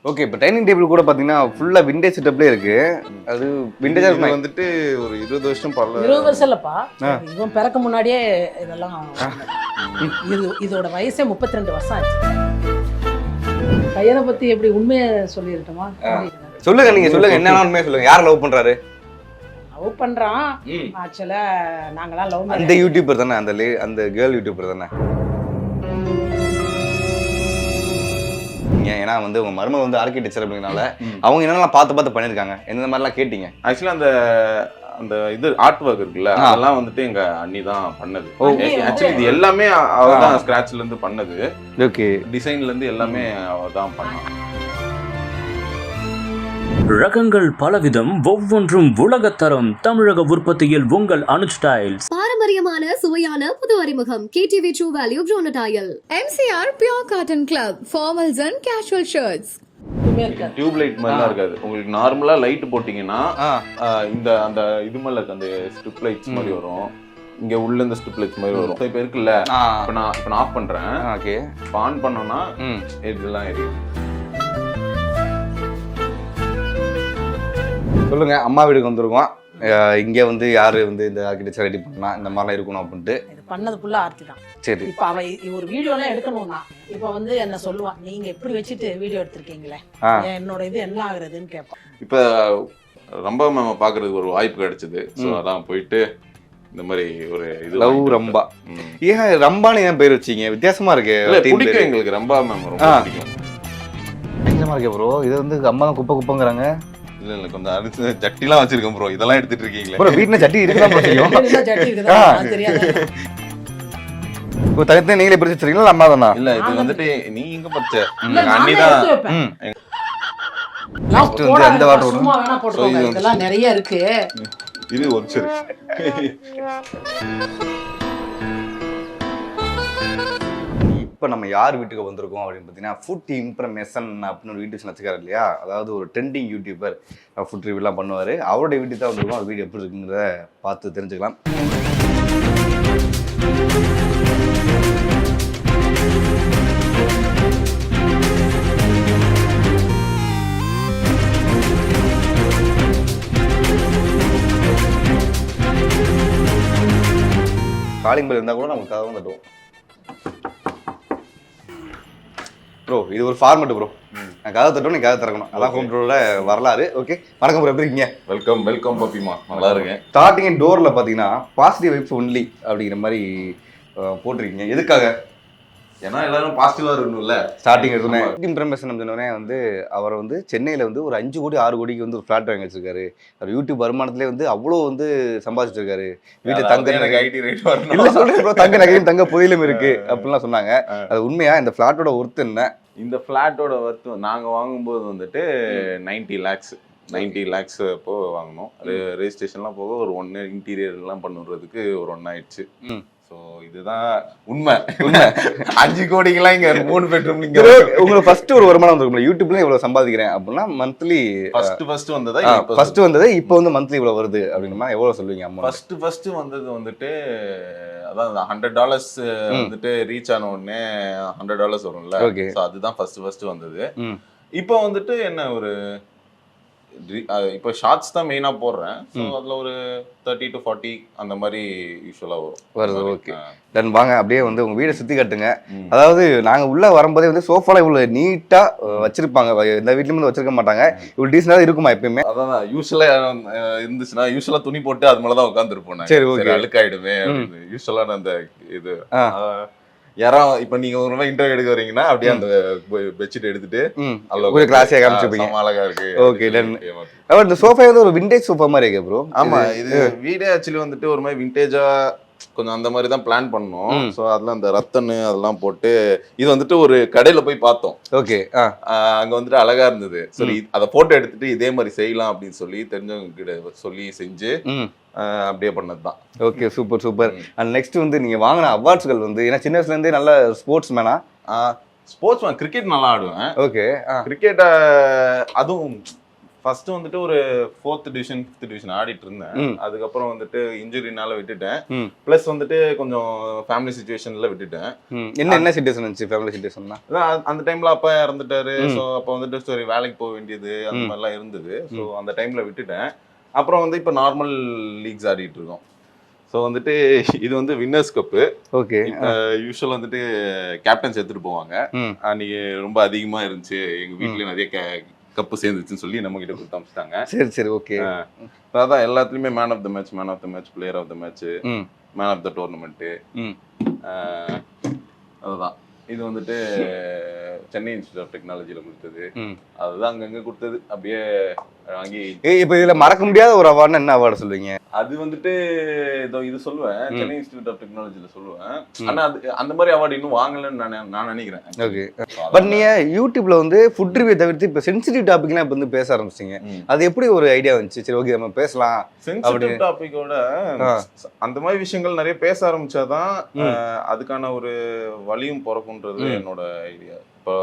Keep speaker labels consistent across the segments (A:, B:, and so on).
A: Okay, இப்போ dining table கூட பார்த்தீங்கன்னா ஃபுல்லாக விண்டேஜ் செட்டப்லேயே இருக்கு. அது விண்டேஜாக
B: இது வந்துட்டு ஒரு 20 வருஷம்
C: 20 வருஷம் இல்லப்பா, இவன் பிறக்க முன்னாடியே இதெல்லாம். இதோட வயசே 32 வருஷம் ஆச்சு. பையனை பத்தி எப்படி உண்மையை சொல்லிடட்டுமா?
A: சொல்லுங்க, நீங்க சொல்லுங்க, என்ன உண்மையை சொல்லுங்க. யார் லவ் பண்றாரு?
C: லவ் பண்றான். ஆக்சுவலா நாங்களாம் லவ்
A: அந்த யூடியூபர் தானே, அந்த கேர்ள் யூடியூபர் தானே. ஏன்னா வந்து உங்க மருமக வந்து ஆர்கிடெக்சர் அப்படிங்கனால அவங்க என்னெல்லாம் பார்த்து பண்ணிருக்காங்க, எந்த மாதிரிலாம் கேட்டீங்க?
B: ஆக்சுவலா அந்த இது ஆர்ட் ஒர்க் இருக்குல்ல, அதெல்லாம் வந்துட்டு எங்க அண்ணி தான் பண்ணது. ஆக்சுவலி இது எல்லாமே அவ தான் ஸ்கிராட்ச்ல இருந்து பண்ணது.
A: ஓகே,
B: டிசைன்ல இருந்து எல்லாமே அவ தான் பண்ணா.
D: ரகங்கள் பலவிதம், ஒவ்வொன்றும் உலகத்தரம். தமிழக உற்பத்தியில் உங்கள் அனுஜ் டைல்ஸ்.
E: பாரம்பரியமான சுவையான புது அறிமுகம் KTV True Value Bronatile.
F: MCR Pure Cotton Club formals and casual shirts.
B: Tube light மாதிரிலாம் இருக்காது. உங்களுக்கு நார்மலா லைட் போட்டீங்கன்னா இந்த அந்த இது மேல இருக்க அந்த ஸ்ட்ரிப் லைட்ஸ் மாதிரி வரும். இங்க உள்ள இந்த ஸ்ட்ரிப் லைட்ஸ் மாதிரி வரும். இப்ப இருக்குல்ல, இப்ப நான் ஆஃப் பண்றேன்.
A: ஓகே,
B: ஆன் பண்ணோம்னா இதெல்லாம் எரியும்.
A: சொல்லுங்க. அம்மா வீட்டுக்கு வந்திருக்கோம். இங்க வந்து யாரு வந்து இந்த ஆர்கிடெக்சர் ரெடி பண்ணா இந்த மாதிரிலாம் இருக்கணும் அப்படின்ட்டு
C: இது பண்ணது ஃபுல்லா ஆர்த்தி தான்.
A: சரி,
C: இப்ப அவ ஒரு வீடியோலாம் எடுக்கணும்னா இப்ப வந்து என்ன சொல்லுவான், நீங்க எப்படி வச்சுட்டு வீடியோ எடுத்திருக்கீங்களே, என்னோட இது என்ன ஆகுறதுன்னு கேட்பான்.
B: இப்ப ரம்பா மேம பாக்குறதுக்கு ஒரு வாய்ப்பு கிடைச்சது. ஸோ அதான் போயிட்டு இந்த மாதிரி ஒரு இது
A: லவ் ரம்பா. ஏன் ரம்பான்னு ஏன் பேர் வச்சீங்க? வித்தியாசமா இருக்கு.
B: பிடிக்கும் எங்களுக்கு ரம்பா மேம் ரொம்ப பிடிக்கும்.
A: பயங்கரமா இருக்கு ப்ரோ. இது வந்து அம்மா தான் குப்பைங்கிறாங்க.
B: இல்ல கொஞ்சம் அரிசி சட்டிலாம் வச்சிருக்கேன் ப்ரோ. இதெல்லாம் எடுத்துட்டு இருக்கீங்களே
A: ப்ரோ? வீட்டுல சட்டி இருக்குதான் இப்போ தனித்தனி நீங்களே பிரிச்சு வச்சிருக்கீங்களா அம்மா தானா?
B: இல்ல, இது வந்துட்டு நீ எங்க படிச்ச? அண்ணி தான்.
A: அந்த வாட்டர்
C: சும்மா வேணா போட்டுக்கோங்க, இதெல்லாம் நிறைய இருக்கு.
B: இது ஒரு சரி.
A: இப்போ நம்ம யார் வீட்டுக்கு வந்திருக்கோம் அப்படின்னு பார்த்தீங்கன்னா ஃபுட் இம்ப்ரமேஷன் அப்படின்னு ஒரு யூடியூப் வச்சுக்காரு இல்லையா, அதாவது ஒரு ட்ரெண்டிங் யூடியூபர் ஃபுட் ரிவ்யூலாம் பண்ணுவார். அவருடைய வீட்டுக்கு தான் வந்திருக்கோம். அவர் வீடியோ எப்படி இருக்குங்கிறத பார்த்து தெரிஞ்சுக்கலாம். காலிங் பெல் இருந்தால் கூட நமக்கு கதவை தட்டுவோம். ப்ரோ இது ஒரு ஃபார்மெட் ப்ரோ. நான் கதை தட்டணும், நீ கதை திறக்கணும். அதான் ஹோம் டூரோட வரலாறு. ஓகே, வணக்கம் ப்ரோ, எப்படி இருக்கீங்க?
B: வெல்கம் பப்பிமா, நல்லா இருக்கேன்.
A: ஸ்டார்டிங் டோரில் பார்த்தீங்கன்னா பாசிட்டிவ் வைப்ஸ் ஒன்லி அப்படிங்கிற மாதிரி போட்டிருக்கீங்க. எதுக்காக?
B: ஏன்னா எல்லாரும் பாசிட்டிவா இருக்கணும்ல.
A: ஸ்டார்டிங் எடுத்தோன்னே இன்ஃபர்மேஷன் சொன்னோடனே வந்து அவர் வந்து சென்னையில் வந்து ஒரு 5 கோடி 6 கோடிக்கு வந்து ஒரு ஃப்ளாட் வாங்கி வச்சிருக்காரு. அவர் யூடியூப் வருமானத்திலே வந்து அவ்வளோ வந்து சம்பாதிச்சிருக்காரு. வீட்டில் தங்க நகை இல்லை சொல்றேன் ப்ரோ, தங்க நகையும் தங்க புயலும் இருக்கு அப்படின்லாம் சொன்னாங்க. அது உண்மையா? இந்த ஃப்ளாட்டோட ஒர்த் என்ன?
B: இந்த ஃப்ளாட்டோட ஒர்த் நாங்க வாங்கும்போது வந்துட்டு 90 lakhs அப்போ வாங்கினோம். அது ரெஜிஸ்ட்ரேஷன்லாம் போக ஒரு 1 இன்டீரியர்லாம் பண்ணுறதுக்கு ஒரு 1 ஆயிடுச்சு. ஸோ இதுதான் உண்மை. 5 கோடிக்கெல்லாம் இங்க 3 பெட்ரூம்.
A: உங்களுக்கு ஃபர்ஸ்ட் ஒரு வருமானம் வந்துருக்கும் யூடியூப்ல இவ்வளவு சம்பாதிக்கிறேன் அப்படின்னா மந்த்லி
B: ஃபர்ஸ்ட்
A: வந்தது இப்போ வந்து மந்த்லி இவ்வளவு வருது அப்படின்னா எவ்வளவு சொல்லுவீங்க? அம்மா
B: ஃபர்ஸ்ட் வந்தது வந்துட்டு அதான் $100 வந்துட்டு ரீச் ஆன உடனே $100 வரும்ல. ஸோ அதுதான் ஃபர்ஸ்ட் வந்தது. இப்போ வந்துட்டு என்ன ஒரு இப்போ ஷார்ட்ஸ் தான் மெயினா போடுறேன். ஸோ அதுல ஒரு 30 to 40 அந்த மாதிரி யூஸ்வலா வருது.
A: ஓகே, தென் வாங்க அப்படியே வந்து உங்க வீடை சுத்தி காட்டுங்க. அதாவது நாங்க உள்ள வரும்போதே வந்து சோஃபால இவ்வளவு நீட்டா வச்சிருப்பாங்க. இந்த வீட்லயும் வந்து வச்சிருக்க மாட்டாங்க. இவ்வளவு டீசெண்டா இருக்குமா எப்பயுமே?
B: அதான் யூஸ்வலா இருந்துச்சுன்னா யூஸ்வலா துணி போட்டு அது மேலதான் உட்காந்துருப்போம்.
A: சரி, ஓகே,
B: அழுக்காயிடுமே யூஸ்வலான அந்த இது. யாராவது இப்ப நீங்க ஒரு ரூபாய் இன்டர்வியூ எடுக்க வரீங்கன்னா அப்படியே அந்த பெட்ஷீட் எடுத்துட்டு
A: ஒரு கிளாஸியா காமிச்சிருப்பீங்க.
B: அழகா இருக்கு.
A: ஓகே, டன் இந்த சோஃபா வந்து ஒரு விண்டேஜ் சோஃபா மாதிரி இருக்கு ப்ரோ.
B: ஆமா, இது வீடே ஆக்சுவலி வந்துட்டு ஒரு மாதிரி விண்டேஜா கொஞ்சம் அந்த மாதிரி தான் பிளான் பண்ணோம். ஸோ அதெல்லாம் அந்த ரத்தனு அதெல்லாம் போட்டு இது வந்துட்டு ஒரு கடையில போய் பார்த்தோம்.
A: ஓகே,
B: அங்க வந்துட்டு அழகா இருந்தது. சரி அதை போட்டோ எடுத்துட்டு இதே மாதிரி செய்யலாம் அப்படின்னு சொல்லி தெரிஞ்சவங்க கிட்ட சொல்லி செஞ்சு அப்படியே பண்ணதுதான்.
A: Okay, super. அண்ட் நெக்ஸ்ட் வந்து நீங்க வாங்கின அவார்ட்ஸ்கள் வந்து ஏன்னா சின்ன வயசுல இருந்தே நல்ல ஸ்போர்ட்ஸ் மேனா?
B: ஸ்போர்ட்ஸ் மேன், கிரிக்கெட் நல்லா ஆடுவேன்.
A: ஓகே,
B: கிரிக்கெட் அதுவும் ஃபர்ஸ்ட் வந்துட்டு ஒரு 4th டிவிஷன் 5th டிவிஷன் ஆடிட்டு இருந்தேன். அதுக்கப்புறம் வந்துட்டு இன்ஜுரினால விட்டுட்டேன். பிளஸ் வந்துட்டு கொஞ்சம் ஃபேமிலி சிச்சுவேஷன்ல விட்டுட்டேன்.
A: என்ன சிச்சுவேஷன் இருந்துச்சு ஃபேமிலி சிச்சுவேஷன்னா?
B: அந்த டைம்ல அப்பா இறந்துட்டாரு. ஸோ அப்போ வந்துட்டு சரி வேலைக்கு போக வேண்டியது அந்த மாதிரிலாம் இருந்தது. ஸோ அந்த டைம்ல விட்டுட்டேன். அப்புறம் வந்து இப்போ நார்மல் லீக்ஸ் ஆடிட்டு இருக்கோம். ஸோ வந்துட்டு இது வந்து வின்னர்ஸ் கப்பு.
A: ஓகே.
B: யூஸ்வல் வந்துட்டு கேப்டன்ஸ் எடுத்துட்டு போவாங்க. அன்னைக்கு ரொம்ப அதிகமா இருந்துச்சு, எங்க வீட்லயும் நிறைய கப்பு சேர்ந்துச்சுன்னு சொல்லி நம்ம கிட்ட கொடுத்து அனுப்பிச்சிட்டாங்க.
A: சரி சரி ஓகே.
B: அதான் எல்லாத்துலயுமே man of the match, player of the match, man of the tournament. அதுதான் இது வந்துட்டு சென்னை இன்ஸ்டியூட் ஆஃப் டெக்னாலஜில கொடுத்தது. அதுதான் அங்கங்க கொடுத்தது அப்படியே வாங்கி.
A: இப்போ இதுல மறக்க முடியாத ஒரு அவார்டு என்ன அவார்டு சொல்லுவீங்க?
B: அது வந்துட்டு இது சொல்லுவேன், சென்னை இன்ஸ்டியூட் ஆஃப் டெக்னாலஜில சொல்லுவேன். ஆனா அது அந்த மாதிரி அவார்டு இன்னும் வாங்கலன்னு நான் நினைக்கிறேன்.
A: ஓகே. பட் நீங்க யூடியூப்ல வந்து ஃபுட் ரிவ்யூ தவிர்த்து இப்போ சென்சிட்டிவ் டாபிக்லாம் இப்போ வந்து பேச ஆரம்பிச்சிங்க. அது எப்படி ஒரு ஐடியா வந்துச்சு? சரி ஓகே நம்ம பேசலாம்.
B: சென்சிட்டிவ் டாபிக்கோட அந்த மாதிரி விஷயங்கள் நிறைய பேச ஆரம்பிச்சாதான் அதுக்கான ஒரு வழியும் பிறக்கும்ன்றது என்னோட ஐடியா. இப்போ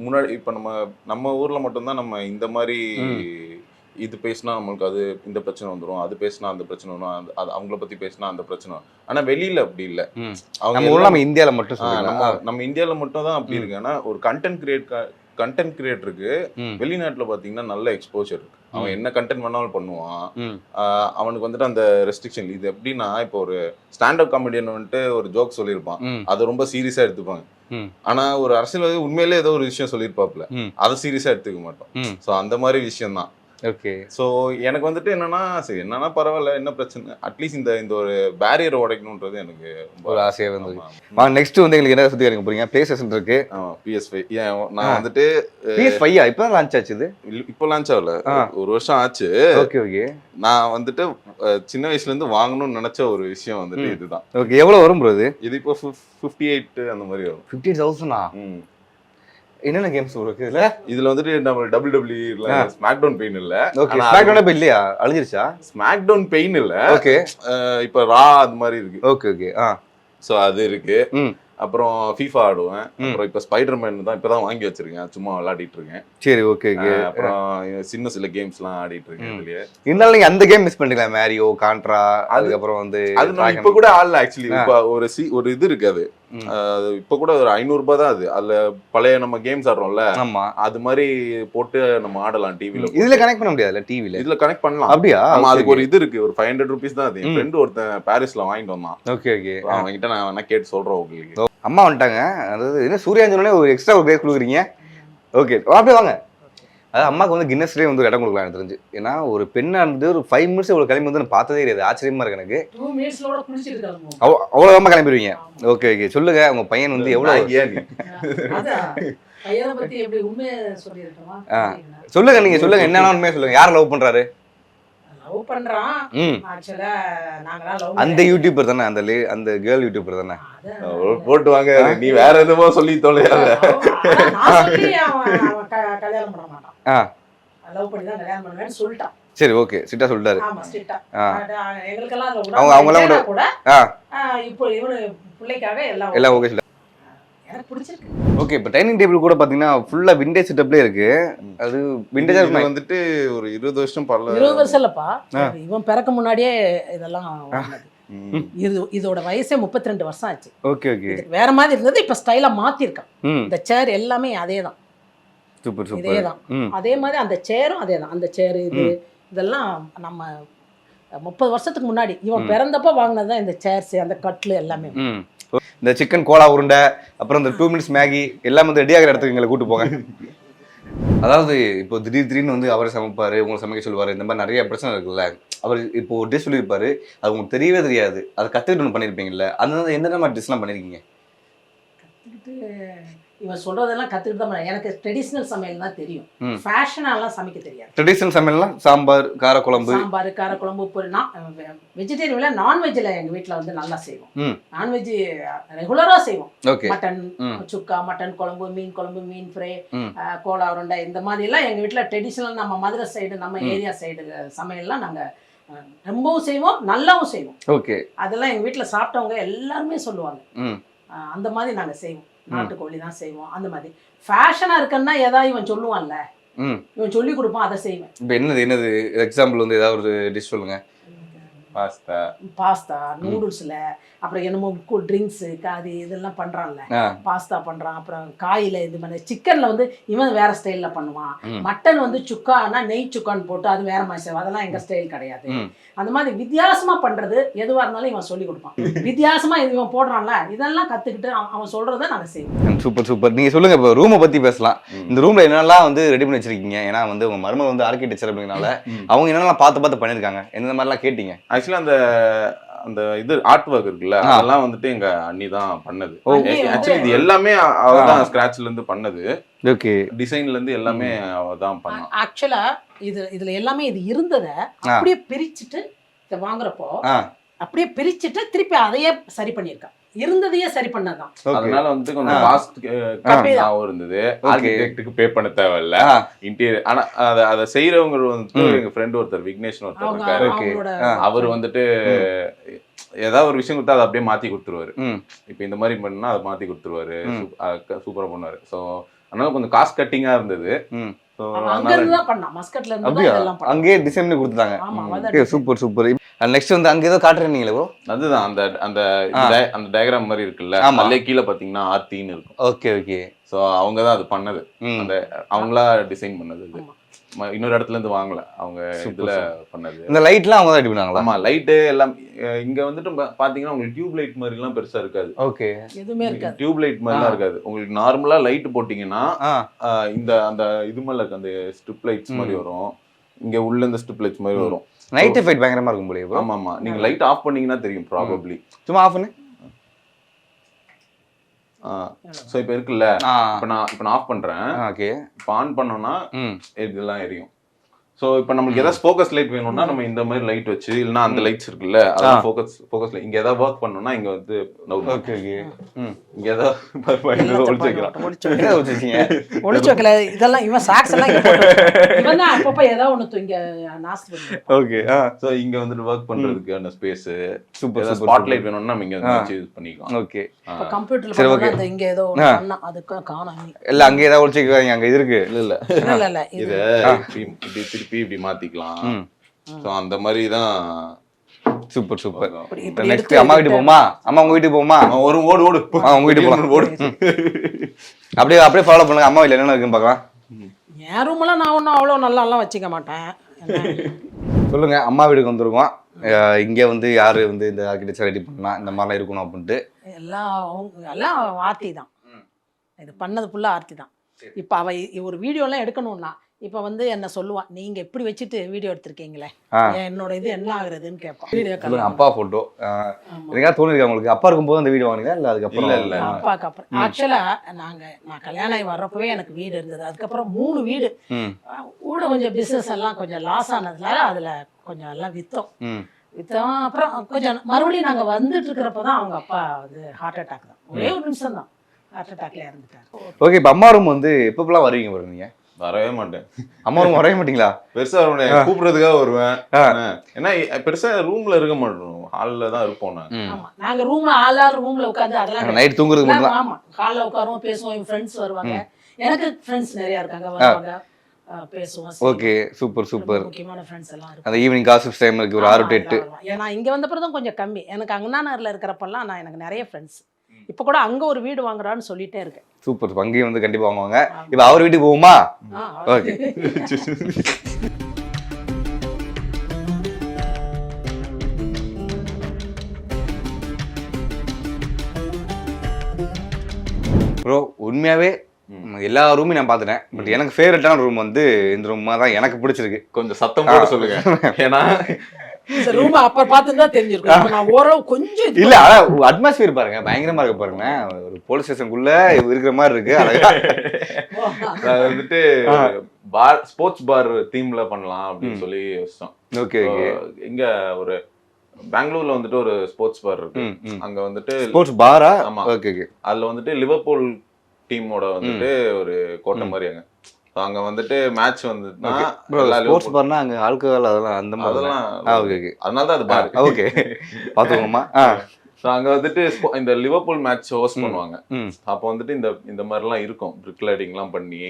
B: முன்னாடி இப்போ நம்ம ஊர்ல மட்டும்தான் நம்ம இந்த மாதிரி இது பேசினா நம்மளுக்கு அது இந்த பிரச்சனை வந்துடும், அது பேசினா அந்த பிரச்சனை வரும், அது அவங்கள பத்தி பேசினா அந்த பிரச்சனை வரும். ஆனா வெளியில அப்படி இல்லை.
A: நம்ம இந்தியாவில மட்டும்
B: நம்ம இந்தியாவில மட்டும் தான் அப்படி இருக்கு. ஆனா ஒரு கண்டென்ட் கிரியேட்டருக்கு வெளிநாட்டுல பாத்தீங்கன்னா நல்ல எக்ஸ்போஜர் இருக்கு. அவன் என்ன கண்டென்ட் வேணாலும் பண்ணுவான். அவனுக்கு வந்துட்டு அந்த ரெஸ்ட்ரிக்ஷன் இது எப்படின்னா, இப்போ ஒரு ஸ்டாண்டப் காமெடியன் வந்துட்டு ஒரு ஜோக் சொல்லியிருப்பான், அதை ரொம்ப சீரியஸா எடுத்துப்பாங்க. ஆனா ஒரு அரசியல்வாதி உண்மையிலே ஏதோ ஒரு விஷயம் சொல்லியிருப்பாப்ல, அதை சீரியஸா எடுத்துக்க மாட்டோம். சோ அந்த மாதிரி விஷயம் தான்.
A: ஓகே.
B: ஸோ எனக்கு வந்துட்டு என்னன்னா, சரி என்னன்னா பரவாயில்ல, என்ன பிரச்சனை, அட்லீஸ்ட் இந்த ஒரு பேரியரை உடைக்கணுன்றது எனக்கு
A: ஒரு ஆசையாக இருந்தது. நெக்ஸ்ட் வந்து எங்களுக்கு என்ன சுற்றி இருக்க போறீங்க? பிளே ஸ்டேஷன் இருக்கு.
B: PS5 நான் வந்துட்டு
A: PS5 இப்போ தான் லான்ச் ஆச்சு. இது
B: இப்போ லான்ச் ஆகல, ஒரு வருஷம் ஆச்சு.
A: Okay okay.
B: நான் வந்துட்டு சின்ன வயசுல இருந்து வாங்கணும்னு நினைச்ச ஒரு விஷயம் வந்துட்டு இதுதான்.
A: ஓகே. எவ்வளவு வரும் ப்ரோ இது?
B: இது இப்போ 58 அந்த மாதிரி வரும்.
A: 58,000? என்னென்ன கேம்ஸ் இருக்கு இதுல?
B: இதுல வந்துட்டு நம்ம WWE இல்ல, ஸ்மாக்டவுன் பெயின் இல்ல.
A: ஓகே. ஸ்மாக்டவுன் இப்ப இல்லையா? அழிஞ்சிருச்சா?
B: ஸ்மாக்டவுன் பெயின் இல்ல.
A: ஓகே.
B: இப்ப ரா அது மாதிரி இருக்கு.
A: Okay okay.
B: சோ அது இருக்கு. அப்புறம் FIFA ஆடுவேன். அப்புறம் இப்ப ஸ்பைடர்மேன் தான் இப்பதான் வாங்கி வச்சிருக்கேன், சும்மா விளையாடிட்டு இருக்கேன்.
A: சரி ஓகே ஓகே.
B: அப்புறம் சில கேம்ஸ்லாம் ஆடிட்டு இருக்கேன் இதுலயே.
A: இருந்தாலும் நீங்க அந்த கேம் மிஸ் பண்ணிட்டீங்களா? மேரியோ, கான்ட்ரா, அதுக்கப்புறம் வந்து
B: அது நான் இப்ப கூட ஆடல ஆக்சுவலி. இப்ப ஒரு இது இருக்கு, அது இப்ப கூட ஒரு 500 ரூபாய் தான். அது அதுல பழைய நம்ம கேம்ஸ் ஆடுறோம்ல, அது மாதிரி போட்டு நம்ம ஆடலாம் டிவில.
A: இதுல கனெக்ட் பண்ண முடியாதுல்ல டிவில?
B: இதுல கனெக்ட் பண்ணலாம்.
A: அப்படியா?
B: அதுக்கு ஒரு இது இருக்கு, ஒரு 500 rupees தான். அது என் ஃப்ரெண்ட் ஒருத்தன் பாரிஸ்ல வாங்கிட்டு வந்தான்.
A: Okay okay.
B: அவன்கிட்ட நான் வேணா கேட்டு சொல்றேன் உங்களுக்கு.
A: அம்மா வந்துட்டாங்க. அதாவது என்ன சூர்யாஞ்சனே ஒரு எக்ஸ்ட்ரா ஒரு பேர் கொடுக்குறீங்க. ஓகே அப்படியே வாங்க. அதாவது அம்மாவுக்கு வந்து கின்னஸ்லேயே வந்து இடம் கொடுக்கலாம் எனக்கு தெரிஞ்சு. ஏன்னா ஒரு பெண்ணா இருந்து ஒரு 5 minutes இவ்வளோ கிளம்பி வந்து நான் பார்த்ததே கிடையாது. ஆச்சரியமா இருக்கு எனக்கு.
C: 2 minutes குளிச்சுட்டு இருக்காங்க.
A: அவ்வளோ அம்மா கிளம்பிடுவீங்க. Okay okay. சொல்லுங்க உங்க பையன் வந்து எவ்வளோ
C: பையனை பத்தி எப்படி உண்மையை சொல்லியிருக்கோமா?
A: சொல்லுங்க, நீங்க சொல்லுங்க, என்னன்னா உண்மையா சொல்லுங்க. யாரை லவ் பண்றாரு?
C: லவ் பண்றான். ஆக்சுவலா நாங்கலாம் லவ்
A: அந்த யூடியூபர் தானே, அந்த கேர்ள் யூடியூபர் தானே?
B: போட்டு வாங்க, நீ வேற எதுவோ சொல்லி தொலையாத.
C: கல்யாணம் பண்ண மாட்டான். லவ் பண்ணி தான் கல்யாணம் பண்ணுவேன்னு சொல்லிட்டான்.
A: சரி ஓகே. சிட்டா சொல்லிட்டாரு.
C: ஆமா சிட்டா. எங்களுக்கெல்லாம்
A: அவங்க
C: கூட இப்போ இவனு பிள்ளைக்காக
A: எல்லாம் ஓகே.
C: எனக்கு பிடிச்சிருக்கு.
A: ஓகே. இப்போ டைனிங் டேபிள் கூட பாத்தீங்கன்னா ஃபுல்லா விண்டேஜ் செட்டப்லயே இருக்கு. அது விண்டேஜா
B: வந்துட்டு ஒரு 20 வருஷம்
C: 20 வருஷம் இல்லப்பா, இவன் பிறக்க முன்னாடியே இதெல்லாம் வாங்கினது. இதோட வயசே 32 வருஷம் ஆச்சு.
A: Okay okay.
C: வேற மாதிரி இருந்தது, இப்ப ஸ்டைலா மாத்திருக்கான். இந்த சேர் எல்லாமே அதேதான்.
A: Super super.
C: இதேதான். அதே மாதிரி அந்த சேரும் அதேதான். அந்த சேர் இதெல்லாம் நம்ம 30 வருஷத்துக்கு முன்னாடி இவன் பிறந்தப்ப வாங்கினதுதான் இந்த சேர்ஸ், அந்த கட்லு எல்லாமே.
A: இந்த சிக்கன் கோலா உருண்டை, அப்புறம் இந்த 2 minutes மேகி எல்லாம் வந்து ரெடி ஆகிற இடத்துக்கு எங்களை கூட்டு போங்க. அதாவது இப்போ திடீர்னு வந்து அவர் சமைப்பாரு, உங்களை சமைக்க சொல்லுவாரு, இந்த மாதிரி நிறைய பிரச்சனை இருக்குல்ல. அவர் இப்போ ஒரு டிஷ் சொல்லியிருப்பாரு, அது உங்களுக்கு தெரியவே தெரியாது, அதை கற்றுக்கிட்டு ஒன்று பண்ணியிருப்பீங்கல்ல, அதனால எந்த மாதிரி டிஷ்லாம் பண்ணியிருக்கீங்க?
C: இவன் சொல்றதெல்லாம் கத்துக்கிட்டு தான். எனக்கு ட்ரெடிஷ்னல் சமையல் தான் தெரியும், ஃபேஷனாலாம் சமைக்க தெரியாது.
A: ட்ரெடிஷ்னல் சமையல்லாம் சாம்பார், காரக்குழம்பு,
C: வெஜிடேரியன்ல நான்வெஜ்ல எங்க வீட்டில் வந்து நல்லா செய்வோம். நான்வெஜ் ரெகுலரா செய்வோம். மட்டன் சுக்கா, மட்டன் குழம்பு, மீன் ஃப்ரை, கோலா உருண்டை, இந்த மாதிரி எல்லாம் எங்க வீட்டில் ட்ரெடிஷ்னல். நம்ம மதுரை சைடு, நம்ம ஏரியா சைடு சமையல்லாம் நாங்க ரொம்பவும் செய்வோம், நல்லாவும் செய்வோம்.
A: ஓகே.
C: அதெல்லாம் எங்க வீட்டில் சாப்பிட்டவங்க எல்லாருமே சொல்லுவாங்க. அந்த மாதிரி நாங்க செய்வோம். நாட்டுக்கோழி தான் செய்வோம். அந்த மாதிரி ஃபேஷனா இருக்குன்னா ஏதாவது இவன் சொல்லுவான்ல, இவன் சொல்லி கொடுப்பான், அதை செய்வேன்.
A: இப்போ என்னது எக்ஸாம்பிள் வந்து ஏதாவது ஒரு டிஷ் சொல்லுங்க.
C: பாஸ்தா, நூடுல்ஸ்ல, அப்புறம் என்னமோ ட்ரிங்க்ஸு அது இதெல்லாம் பண்றான்ல, பாஸ்தா பண்றான். அப்புறம் காயில இது பண்ண, சிக்கன்ல வந்து இவன் வேற ஸ்டைல்ல பண்ணுவான். மட்டன் வந்து சுக்கானா நெய் சுக்கான்னு போட்டு அது வேற மாதிரி செய்வான். அதெல்லாம் எங்க ஸ்டைல் கிடையாது. அந்த மாதிரி வித்தியாசமா பண்றது எதுவா இருந்தாலும் இவன் சொல்லி கொடுப்பான். வித்தியாசமா இவன் போடுறான்ல, இதெல்லாம் கத்துக்கிட்டு அவன் சொல்றதை நாங்க செய்வோம்.
A: சூப்பர். நீங்க சொல்லுங்க, இப்போ ரூமை பத்தி பேசலாம். இந்த ரூம்ல என்னெல்லாம் வந்து ரெடி பண்ணி வச்சிருக்கீங்க? ஏன்னா வந்து உங்க மருமக வந்து ஆர்கிடெக்சர் அப்படிங்கனால அவங்க என்னெல்லாம் பார்த்து பண்ணிருக்காங்க, எந்த மாதிரிலாம் கேட்டீங்க?
B: ஆக்சுவலா அந்த இது ஆர்ட் ஒர்க் இருக்குல்ல, அதெல்லாம் வந்துட்டு எங்க அண்ணி தான் பண்ணது. ஆக்சுவலி இது எல்லாமே அவ தான் ஸ்கிராட்ச்ல இருந்து பண்ணது.
A: ஓகே.
B: டிசைன்ல இருந்து எல்லாமே அவ தான் பண்ணா.
C: ஆக்சுவலா இதுல எல்லாமே இது இருந்ததை அப்படியே பிரிச்சுட்டு இதை வாங்குறப்போ அப்படியே பிரிச்சுட்டு திருப்பி அதையே சரி பண்ணியிருக்கான். இருந்ததையே சரி பண்ணதான்.
B: அதனால வந்து கொஞ்சம் காஸ்ட் கம்மியாவும் இருந்தது. ஆர்கிடெக்ட்டுக்கு பே பண்ண தேவையில்ல இன்டீரியர். ஆனா அதை செய்யறவங்க வந்து எங்க ஃப்ரெண்ட் ஒருத்தர் விக்னேஷன் ஒருத்தர் இருக்காரு. அவர் வந்துட்டு ஏதாவது ஒரு விஷயம் கொடுத்தா அதை அப்படியே மாத்தி கொடுத்துருவாரு. இப்ப இந்த மாதிரி பண்ணா அதை மாத்தி கொடுத்துருவாரு. சூப்பரா பண்ணுவாரு. ஸோ அதனால கொஞ்சம் காஸ்ட் கட்டிங்கா இருந்தது.
A: அங்கேயே டிசைன் பண்ணி கொடுத்தாங்க. சூப்பர். நெக்ஸ்ட் வந்து அங்க ஏதோ காட்டுறீங்களே ப்ரோ?
B: அதுதான் அந்த டயக்ராம் மாதிரி இருக்குல்ல, அதுல கீழே பாத்தீங்கன்னா ஆர்த்தின்னு இருக்கும்.
A: ஓகே.
B: சோ அவங்க தான் அது பண்ணது. அந்த அவங்களா டிசைன் பண்ணது. இது இன்னொரு இடத்துல இருந்து வாங்கல, அவங்க இதுல பண்ணது.
A: இந்த லைட்லாம் அவங்க தான் ரெடி பண்ணாங்களா?
B: ஆமா, லைட்டு எல்லாம் இங்க வந்துட்டு பாத்தீங்கன்னா உங்களுக்கு டியூப் லைட் மாதிரி எல்லாம் பெருசா இருக்காது.
A: ஓகே.
C: எதுவுமே இருக்காது.
B: டியூப் லைட் மாதிரிலாம் இருக்காது. உங்களுக்கு நார்மலா லைட் போட்டீங்கன்னா அந்த இது மேல இருக்க அந்த ஸ்ட்ரிப் லைட்ஸ் மாதிரி வரும். இங்க உள்ள இந்த ஸ்ட்ரிப் லைட்ஸ் மாதிரி வரும்.
A: நைட் எஃபெக்ட் பயங்கரமா இருக்கும் போலயே.
B: ஆமா, நீங்க லைட் ஆஃப் பண்ணீங்கன்னா தெரியும் ப்ராபபிலி.
A: சும்மா ஆஃப் பண்ணு.
B: சோ இப்போ இருக்குல்ல, இப்போ நான் ஆஃப் பண்றேன்.
A: ஓகே.
B: இப்போ ஆன் பண்ணோம்னா இதெல்லாம் எரியும். சோ இப்போ நமக்கு ஏதாவது ஃபோக்கஸ் லைட் வேணும்னா நம்ம இந்த மாதிரி லைட் வச்சு, இல்லனா அந்த லைட்ஸ் இருக்குல்ல, அத ஃபோக்கஸ் லைட். இங்க ஏதாவது வர்க் பண்ணனும்னா இங்க வந்து
A: ஓகே.
B: இங்க ஏதாவது
C: ஒளிச்சு வைக்கல. இதெல்லாம் இவன் சாக்ஸ் எல்லாம் இவன் தான் அப்பப்ப ஏதாவது ஒண்ணு இங்க நாஸ்தி பண்ணுவான்.
A: ஓகே.
B: சோ இங்க வந்துட்டு வர்க் பண்றதுக்கான ஸ்பேஸ். சூப்பர். ஸ்பாட் லைட் வேணும்னா நம்ம இங்க வச்சு யூஸ் பண்ணிக்கலாம்.
A: ஓகே.
C: இப்ப கம்ப்யூட்டர்ல பண்ணா அந்த இங்க ஏதோ பண்ணா அதுக்கு காணோம்.
A: இல்ல அங்க ஏதாவது ஒளிச்சு வைக்காதீங்க, அங்க இருக்கு.
C: இல்ல
B: இது இப்படி மாத்திக்கலாம். சோ அந்த மாதிரி தான்.
A: சூப்பர். நெக்ஸ்ட் அம்மா வீட்டுக்கு போமா? அம்மா உங்க வீட்டுக்கு போமா?
B: ஒரு ஓடு
A: உங்க வீட்டுக்கு போலாம். ஓடு. அப்படியே ஃபாலோ பண்ணுங்க. அம்மா வீட்ல என்னென்ன இருக்குன்னு பார்க்கலாம்.
C: என் ரூம்ல நான் ஒன்றும் அவ்வளோ நல்லாலாம் வச்சுக்க மாட்டேன்.
A: சொல்லுங்க. அம்மா வீட்டுக்கு வந்துருக்கோம். இங்க வந்து யாரு வந்து இந்த ஆர்கிடெக்சர் ரெடி பண்ணா இந்த மாதிரிலாம் இருக்கணும் அப்படின்ட்டு
C: எல்லாம் ஆர்த்தி தான். இது பண்ணது ஃபுல்லாக ஆர்த்தி தான். இப்போ அவ ஒரு வீடியோலாம் எடுக்கணும்னா இப்போ வந்து என்ன சொல்லுவான், நீங்க இப்படி வச்சுட்டு வீடியோ எடுத்திருக்கீங்களே, என்னோட இது என்ன ஆகுறதுன்னு கேட்பான்.
A: அப்பா போட்டோ எனக்காக தோணிருக்கா உங்களுக்கு? அப்பா இருக்கும்போது அந்த வீடியோ வாங்கினீங்களா இல்லை அதுக்கப்புறம்?
B: இல்லை,
C: அப்பாவுக்கு அப்புறம். ஆக்சுவலா நான் கல்யாணம் ஆகி வர்றப்பவே எனக்கு வீடு இருந்தது. அதுக்கப்புறம் 3 வீடு கூட கொஞ்சம் பிசினஸ் எல்லாம் கொஞ்சம் லாஸ் ஆனதுனால அதுல கொஞ்சம் எல்லாம் வித்தோம். அப்புறம் கொஞ்சம் மறுபடியும் நாங்க வந்துட்டு இருக்கிறப்பதான் அவங்க அப்பா வந்து ஹார்ட் அட்டாக் தான். ஒரே ஒரு நிமிஷம் தான் ஹார்ட் அட்டாக்ல இறந்துட்டாரு.
A: ஓகே. இப்போ அம்மா ரூம் வந்து எப்பப்பெல்லாம் வருவீங்க பாருங்க? நீங்க
B: வரவே மாட்டேன்.
A: அம்மா ரூம் வரவே மாட்டீங்களா?
B: பெருசா வருவேன், கூப்பிடுறதுக்காக வருவேன். ஏன்னா பெருசா ரூம்ல இருக்க மாட்டோம், ஹால்ல தான் இருப்போம்.
C: நாங்க ரூம்ல ஆளால் ரூம்ல உட்காந்து அதெல்லாம்
A: நைட் தூங்குறது மட்டும்.
C: ஆமா, ஹால்ல உட்காருவோம், பேசுவோம். என் ஃப்ரெண்ட்ஸ் வருவாங்க, எனக்கு ஃப்ரெண்ட்ஸ் நிறைய இருக்காங்க, வருவாங்க, பேசுவோம்.
A: ஓகே. சூப்பர்.
C: முக்கியமான ஃப்ரெண்ட்ஸ் எல்லாம் இருக்கு.
A: அந்த ஈவினிங் காசிப் டைம் இருக்கு ஒரு 6 to 8.
C: ஏன்னா இங்க வந்த பிறகு தான் கொஞ்சம் கம்மி. எனக்கு அங்கனானர்ல இருக்கிறப்பெல்லாம் எனக்கு நிறைய ஃப்ரெண்ட்ஸ். இப்ப கூட அங்க ஒரு வீடு வாங்குறான்னு சொல்லிட்டே இருக்கேன்.
A: சூப்பர். அங்கேயும் வந்து கண்டிப்பா வாங்குவாங்க. இப்ப அவர் வீட்டுக்கு போவோமா? ஓகே. ப்ரோ உண்மையாவே எல்லா ரூமையும் நான் பார்த்துட்டேன். பட் எனக்கு ஃபேவரட்டான ரூம் வந்து இந்த ரூம் தான் எனக்கு பிடிச்சிருக்கு.
B: கொஞ்சம் சத்தம் போட சொல்லுங்க. ஏன்னா
C: ரூம் அப்ப பார்த்துதான் தெரிஞ்சிருக்கும். நான் ஓரளவு கொஞ்சம்
A: இல்ல அட்மாஸ்பியர் பாருங்க, பயங்கரமா இருக்கு பாருங்க. ஒரு போலீஸ் ஸ்டேஷனுக்குள்ள இருக்கிற மாதிரி இருக்கு.
B: வந்துட்டு ஸ்போர்ட்ஸ் பார் தீம்ல பண்ணலாம் அப்படின்னு சொல்லி யோசிச்சோம்.
A: ஓகே.
B: இங்க ஒரு பெங்களூர்ல வந்துட்டு ஒரு ஸ்போர்ட்ஸ் பார் இருக்கு. அங்க வந்துட்டு
A: ஸ்போர்ட்ஸ் பாரா? ஆமா. ஓகே.
B: அதுல வந்துட்டு லிவர்பூல் டீமோட வந்துட்டு ஒரு கோட்டை மாதிரி அங்க. அங்க வந்துட்டு மேட்ச் வந்துட்டுனா
A: ஸ்போர்ட்ஸ் பார்னா அங்க ஆல்கஹால் அதெல்லாம் அந்த மாதிரி.
B: அதெல்லாம்
A: ஓகே.
B: அதனால தான் அது பார்.
A: ஓகே. பாத்துக்கோமா.
B: ஸோ அங்க வந்துட்டு இந்த லிவர்பூல் மேட்ச் ஹோஸ்ட் பண்ணுவாங்க. அப்போ வந்துட்டு இந்த மாதிரிலாம் இருக்கும், பிரிக் லைட்டிங்லாம் பண்ணி.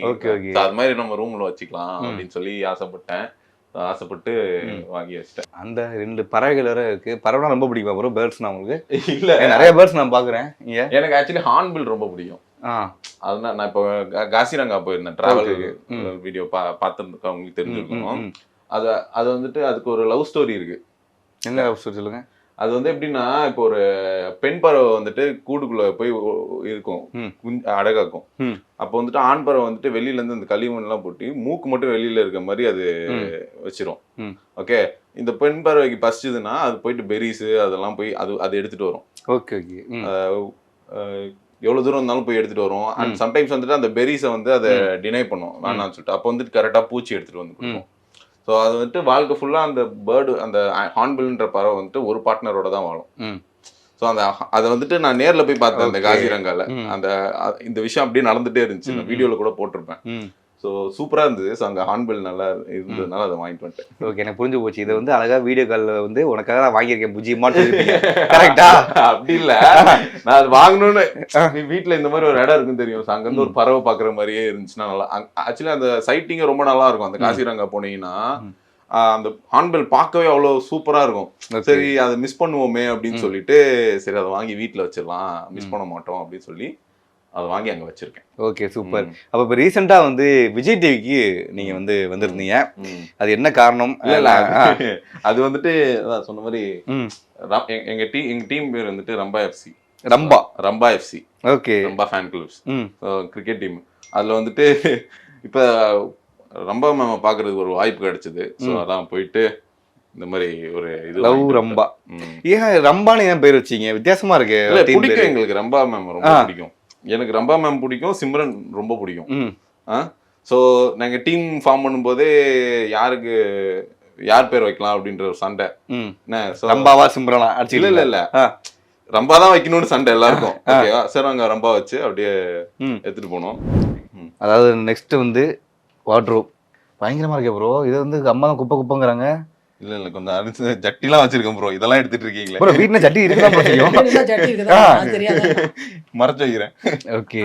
B: அது மாதிரி நம்ம ரூம்ல வச்சுக்கலாம் அப்படின்னு சொல்லி ஆசைப்பட்டு வாங்கி வச்சிட்டேன்.
A: அந்த 2 பறவைகள் வேற இருக்கு. பறவைனா ரொம்ப பிடிக்குமா ப்ரோ? பேர்ட்ஸ்னா உங்களுக்கு? இல்ல, நிறைய பேர்ட்ஸ் நான் பாக்குறேன்.
B: எனக்கு ஆக்சுவலி ஹார்ன்பில் ரொம்ப பிடிக்கும். அதுதான் நான் இப்போ காசிரங்கா போயிருந்தேன், டிராவல் வீடியோ பார்த்துருக்கேன், உங்களுக்கு தெரிஞ்சிருக்கணும். அது வந்துட்டு அதுக்கு ஒரு லவ் ஸ்டோரி இருக்கு.
A: என்ன லவ் ஸ்டோரி சொல்லுங்க.
B: அது வந்து எப்படின்னா, இப்போ ஒரு பெண் பறவை வந்துட்டு கூட்டுக்குள்ள போய் இருக்கும், அடகாக்கும். அப்போ வந்துட்டு ஆண் பறவை வந்துட்டு வெளியில இருந்து இந்த களிமண் எல்லாம் போட்டு மூக்கு மட்டும் வெளியில இருக்க மாதிரி அது வச்சிரும். ஓகே, இந்த பெண் பறவைக்கு பசிச்சதுன்னா அது போயிட்டு பெரிஸ் அதெல்லாம் போய் அது எடுத்துட்டு வரும்.
A: Okay okay.
B: எவ்வளவு தூரம் இருந்தாலும் போய் எடுத்துட்டு வரும். அண்ட் சம்டைம்ஸ் வந்துட்டு அந்த பெரிஸை வந்து அதை டினை பண்ணும் வேணாம்னு சொல்லிட்டு. அப்போ வந்துட்டு கரெக்டா பூச்சி எடுத்துட்டு வந்து கொடுக்கும். ஸோ அது வந்துட்டு வாழ்க்கை ஃபுல்லாக அந்த பேர்டு, அந்த ஹார்ன்பில்ன்ற பறவை வந்துட்டு ஒரு பார்ட்னரோட தான் வாழும். ஸோ அதை வந்துட்டு நான் நேரில் போய் பார்த்தேன் அந்த காசிரங்கால. இந்த விஷயம் அப்படியே நடந்துட்டே இருந்துச்சு, நான் வீடியோவில் கூட போட்டிருப்பேன். ஸோ சூப்பராக இருந்தது. ஸோ அங்கே ஹார்ன்பில் நல்லா இருந்ததுனால அதை வாங்கிட்டு வந்துட்டேன்.
A: ஓகே, எனக்கு புரிஞ்சு போச்சு. இதை வந்து அழகா வீடியோ காலில் வந்து உனக்காக நான் வாங்கியிருக்கேன் புஜி மாட்டு. கரெக்டா?
B: அப்படி இல்லை, நான் அது வாங்கணும்னு வீட்டில் இந்த மாதிரி ஒரு இடம் இருக்குன்னு தெரியும். ஸோ அங்கேருந்து ஒரு பறவை பார்க்குற மாதிரியே இருந்துச்சுன்னா நல்லா. ஆக்சுவலி அந்த சைட்டிங்கே ரொம்ப நல்லா இருக்கும். அந்த காசிரங்கா போனீங்கன்னா அந்த ஹார்ன்பில் பார்க்கவே அவ்வளோ சூப்பராக இருக்கும். சரி, அதை மிஸ் பண்ணுவோமே அப்படின்னு சொல்லிட்டு, சரி அதை வாங்கி வீட்டில் வச்சிடலாம், மிஸ் பண்ண மாட்டோம் அப்படின்னு சொல்லி அதை வாங்கி அங்கே வச்சிருக்கேன்.
A: Okay, super. அப்போ இப்போ ரீசெண்டாக வந்து விஜய் டிவிக்கு நீங்கள் வந்து வந்திருந்தீங்க, அது என்ன காரணம்?
B: இல்லை, அது வந்துட்டு சொன்ன மாதிரி எங்க டீம் பேர் வந்துட்டு Rambha FC.
A: Okay,
B: Rambha fan clubs, cricket team. அதில் வந்துட்டு இப்போ ரம்பா மேம பார்க்கறதுக்கு ஒரு வாய்ப்பு கிடைச்சது. ஸோ அதான் போயிட்டு இந்த மாதிரி ஒரு இது
A: லவ் ரம்பா. ஏன் ரம்பான்னு ஏன் பேர் வச்சீங்க? வித்தியாசமா இருக்கு.
B: பிடிக்கும் எங்களுக்கு ரம்பா மேம் ரொம்ப பிடிக்கும். எனக்கு ரம்பா மேம் பிடிக்கும், சிம்ரன் ரொம்ப பிடிக்கும். ஸோ நாங்கள் டீம் ஃபார்ம் பண்ணும்போதே யார் பேர் வைக்கலாம் அப்படின்ற ஒரு சண்டை.
A: ரம்பாவா சிம்ரனா?
B: இல்ல ரம்பா தான் வைக்கணும்னு சண்டை எல்லாருக்கும். ஓகேவா, சரி நாங்கள் ரம்பா வச்சு அப்படியே எடுத்துட்டு போனோம்.
A: அதாவது நெக்ஸ்ட் வந்து வார்ட்ரோப் பயங்கரமா இருக்கே ப்ரோ. இது வந்து அம்மா தான் குப்பைங்கிறாங்க.
B: இல்ல கொஞ்சம் அரிசி ஜட்டிலாம் வச்சிருக்கேன் ப்ரோ. இதெல்லாம் எடுத்துட்டு இருக்கீங்களே
A: ப்ரோ? வீட்டுல ஜட்டி இருக்குதான்
B: மறைச்சு வைக்கிறேன்.
A: ஓகே,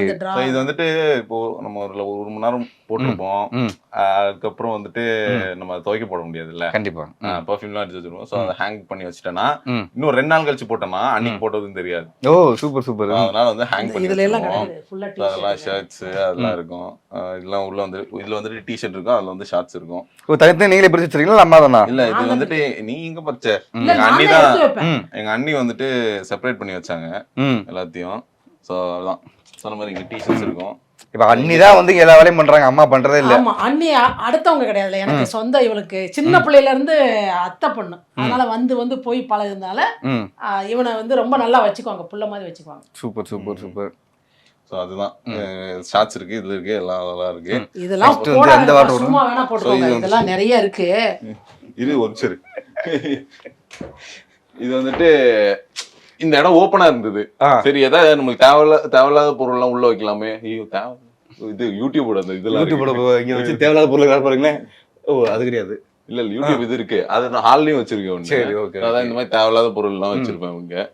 B: இது வந்துட்டு இப்போ நம்ம ஒரு மணி நேரம் போட்டிருப்போம். அதுக்கப்புறம் வந்துட்டு நம்ம துவைக்க போட முடியாது இல்ல,
A: கண்டிப்பா
B: பர்ஃபியூம்லாம் அடிச்சு வச்சிருவோம். ஸோ அதை ஹேங் பண்ணி வச்சுட்டேன்னா இன்னும் 2 நாள் கழிச்சு போட்டோம்னா அன்னைக்கு போட்டதுன்னு தெரியாது.
A: ஓ சூப்பர் சூப்பர்.
B: அதனால வந்து ஹேங் பண்ணி அதெல்லாம் ஷர்ட்ஸ் அதெல்லாம் இருக்கும். இதெல்லாம் இதுல வந்துட்டு டிஷர்ட் இருக்கும், அதுல வந்து ஷார்ட்ஸ் இருக்கும்.
A: தனித்தனி நீங்களே பிரிச்சு வச்சிருக்கீங்களா? அம்மா தானா?
B: இல்ல, இது வந்துட்டு நீங்க பச்சை எங்க அண்ணி வந்துட்டு செப்பரேட் பண்ணி வச்சாங்க எல்லாத்தையும். ஸோ அதான் சொன்ன மாதிரி இங்க டிஷர்ட்ஸ் இருக்கும்.
A: இப்ப அண்ணி தான் வந்து எல்லா வேலையும் பண்றாங்க, அம்மா பண்றதே இல்ல.
C: ஆமா, அண்ணி அடுத்தவங்க கிடையாதுல, எனக்கு சொந்த. இவளுக்கு சின்ன பிள்ளையில இருந்து அத்தை பொண்ணு, அதனால வந்து போய் பழகுறதுனால இவனை வந்து ரொம்ப நல்லா வச்சுக்குவாங்க, புள்ள மாதிரி வச்சுக்குவாங்க.
A: Super super super.
B: ஸோ அதுதான் ஷார்ட்ஸ் இருக்கு, இதுல இருக்கு, எல்லாம் அதெல்லாம் இருக்கு.
C: இதெல்லாம் சும்மா வேணா போட்டுருவாங்க, இதெல்லாம் நிறைய இருக்கு.
B: இது ஒரு சரி. இது வந்துட்டு இந்த இடம் ஓப்பனா இருந்தது. சரி, ஏதாவது நமக்கு தேவையில்லாத பொருள் எல்லாம் உள்ள வைக்கலாமே. ஐயோ இது யூடியூபோட அந்த இதெல்லாம்
A: இங்க வச்சு தேவையில்லாத பொருள் பாருங்களேன். ஓ அது கிடையாது.
B: இல்ல யூடியூப் இது இருக்கு, அது நான் ஹால்லயும் வச்சிருக்கேன்.
A: சரி, ஓகே.
B: அதான் இந்த மாதிரி தேவையில்லாத பொருள் எல்லாம் வச்சிருப்பேன். இங்க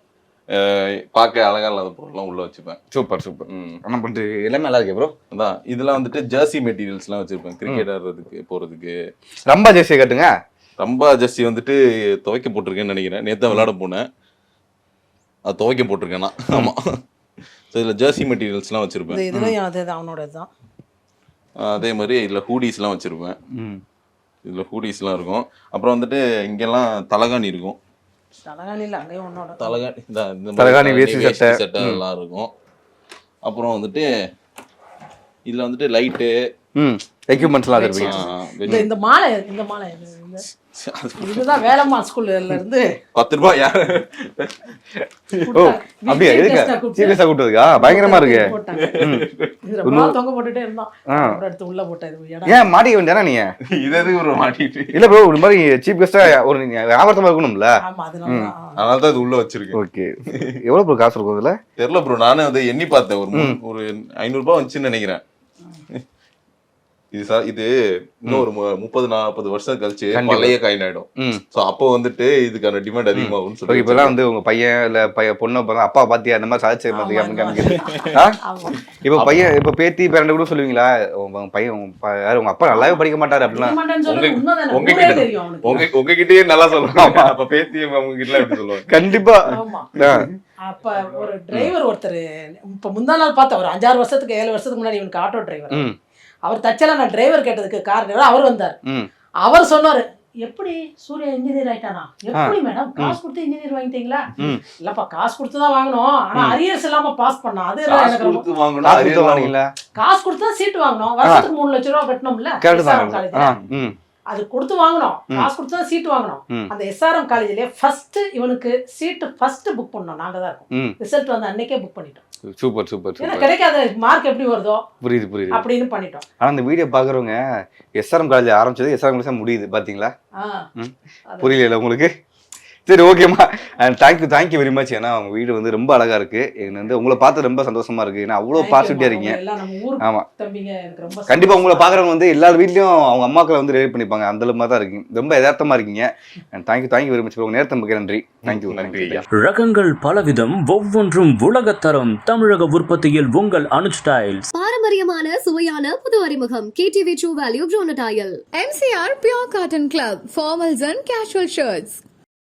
B: பார்க்க அழகா இல்லாத பொருள் எல்லாம் உள்ள வச்சுப்பேன்.
A: Super super. என்ன பண்றது, எல்லாமே நல்லா இருக்கு ப்ரோ.
B: அதான் இதெல்லாம் வந்துட்டு ஜெர்சி மெட்டீரியல்ஸ் எல்லாம் வச்சிருப்பேன், கிரிக்கெட் ஆடுறதுக்கு போறதுக்கு.
A: ரம்பா ஜெர்சி கட்டுங்க.
B: ரம்பா ஜெர்சி வந்துட்டு துவைக்க போட்டிருக்கேன்னு நினைக்கிறேன். நேற்று விளையாட போனேன், அது துவைக்க போட்டிருக்கேன்னா. ஆமா, ஸோ இதில் ஜெர்சி மெட்டீரியல்ஸ்லாம் வச்சிருப்பேன்.
C: அவனோடதுதான்.
B: அதே மாதிரி இதில் ஹூடிஸ்லாம் வச்சிருப்பேன். இதில் ஹூடிஸ்லாம் இருக்கும். அப்புறம் வந்துட்டு இங்கெல்லாம் தலகாணி இருக்கும்.
A: தலகாணி வேஷ்டி
B: சட்டை எல்லாம் இருக்கும். அப்புறம் வந்துட்டு இதில் வந்துட்டு லைட்டு
A: எக்யூப்மெண்ட்ஸ்லாம் வச்சிருப்பீங்க.
C: இந்த மாலை இதுதான் வேலம்மா ஸ்கூல்ல இருந்து
B: 10 ரூபாய் யாரு
A: அப்படியே சீரியஸா கூப்பிட்டதுக்கா? பயங்கரமா இருக்கு.
C: தொங்க போட்டுட்டே இருந்தான், எடுத்து உள்ள போட்டது.
A: ஏன் மாட்டிக்க வேண்டியதானே நீங்க?
B: இது எதுக்கு ப்ரோ மாட்டிட்டு?
A: இல்ல ப்ரோ, ஒரு மாதிரி சீப் கெஸ்டா ஒரு வியாபாரமா இருக்கணும்ல,
B: அதனால தான் இது உள்ள வச்சிருக்கேன்.
A: ஓகே, எவ்வளவு ப்ரோ காசு இருக்கும் இதுல?
B: தெரியல ப்ரோ, நானே வந்து எண்ணி பார்த்தேன். ஒரு 500 ரூபாய் வந்துச்சுன்னு நினைக்கிறேன். இது இன்னும் ஒரு 30-40 வருஷம் கழிச்சு பழைய காயின் ஆயிடும். சோ அப்போ வந்துட்டு இதுக்கான டிமாண்ட் அதிகமாகும்னு சொல்லி
A: இப்பெல்லாம் வந்து உங்க பையன் இல்ல பொண்ணு அப்பா பாத்தியா அந்த மாதிரி சாதிச்சு பாத்தியா அப்படின்னு இப்ப பையன் இப்ப பேத்தி பேரண்ட கூட சொல்லுவீங்களா உங்க பையன் உங்க அப்பா நல்லாவே படிக்க மாட்டாரு அப்படின்னா
B: உங்ககிட்டயே நல்லா சொல்லுவாங்க. அப்ப பேத்தி அவங்க கிட்ட எப்படி சொல்லுவாங்க?
A: கண்டிப்பா.
C: அப்ப ஒரு டிரைவர் ஒருத்தர் இப்ப முந்தா நாள் பார்த்தா ஒரு 5-6 வருஷத்துக்கு 7 வருஷத்துக்கு முன்னாடி இவனுக்கு ஆட்டோ டிரைவர் அவர் தச்சல நான் டிரைவர் கேட்டதுக்கு கார் டிரைவர் அவர் வந்தார். அவர் சொன்னாரு எப்படி சூர்யா இன்ஜினியர் ஆயிட்டானா எப்படி மேடம் காசு கொடுத்து இன்ஜினியர் வாங்கிட்டீங்களா? இல்லப்பா காசு கொடுத்து தான் வாங்கணும் ஆனா அரியர்ஸ் இல்லாம பாஸ் பண்ணா அது
B: காசு கொடுத்து வாங்கணும்.
C: காசு கொடுத்து தான் சீட் வாங்கணும் வருஷத்துக்கு 3 லட்சம் ரூபாய் கட்டணும்ல அது கொடுத்து வாங்கணும் காசு கொடுத்து தான் சீட் வாங்கணும். அந்த எஸ்ஆர்எம் காலேஜ்லயே ஃபர்ஸ்ட் இவனுக்கு சீட் ஃபர்ஸ்ட் புக் பண்ணோம் நாங்க தான் இருக்கோம். ரிசல்ட் வந்து அன்னைக்கே புக் பண்ணிட்டோம்.
A: Super super.
C: ஏன்னா கிடைக்காத மார்க் எப்படி வருதோ
A: புரியுது
C: அப்படின்னு பண்ணிட்டோம்.
A: ஆனா இந்த வீடியோ பாக்குறவங்க எஸ்ஆர்எம் காலேஜ் ஆரம்பிச்சது எஸ்ஆர்எம் காலேஜ் முடியுது பாத்தீங்களா? புரியல உங்களுக்கு? சரி ஓகேம்மா. And thank you very much. ஏன்னா அவங்க வீடு வந்து ரொம்ப அழகா இருக்கு. எனக்கு வந்து உங்களை பார்த்து ரொம்ப சந்தோஷமா இருக்கு. ஏன்னா அவ்வளோ பாசிட்டிவிட்டியா இருக்கீங்க. ஆமா கண்டிப்பா உங்களை பாக்குறவங்க வந்து எல்லார் வீட்லயும் அவங்க அம்மாக்களை வந்து ரிலேட் பண்ணிப்பாங்க. அந்த அளவுக்கு தான் இருக்கு. ரொம்ப யதார்த்தமா இருக்கீங்க. And thank you very much. உங்க நேரத்தை மிக நன்றி. நன்றி.
D: ரகங்கள் பலவிதம் ஒவ்வொன்றும் உலகத்தரம் தமிழக உற்பத்தியில் உங்கள் அனுஜ் டைல்ஸ்.
E: பாரம்பரியமான சுவையான புது அறிமுகம் KTV True Value Bronadile.
F: MCR Pure Cotton Club, formals and casual shirts.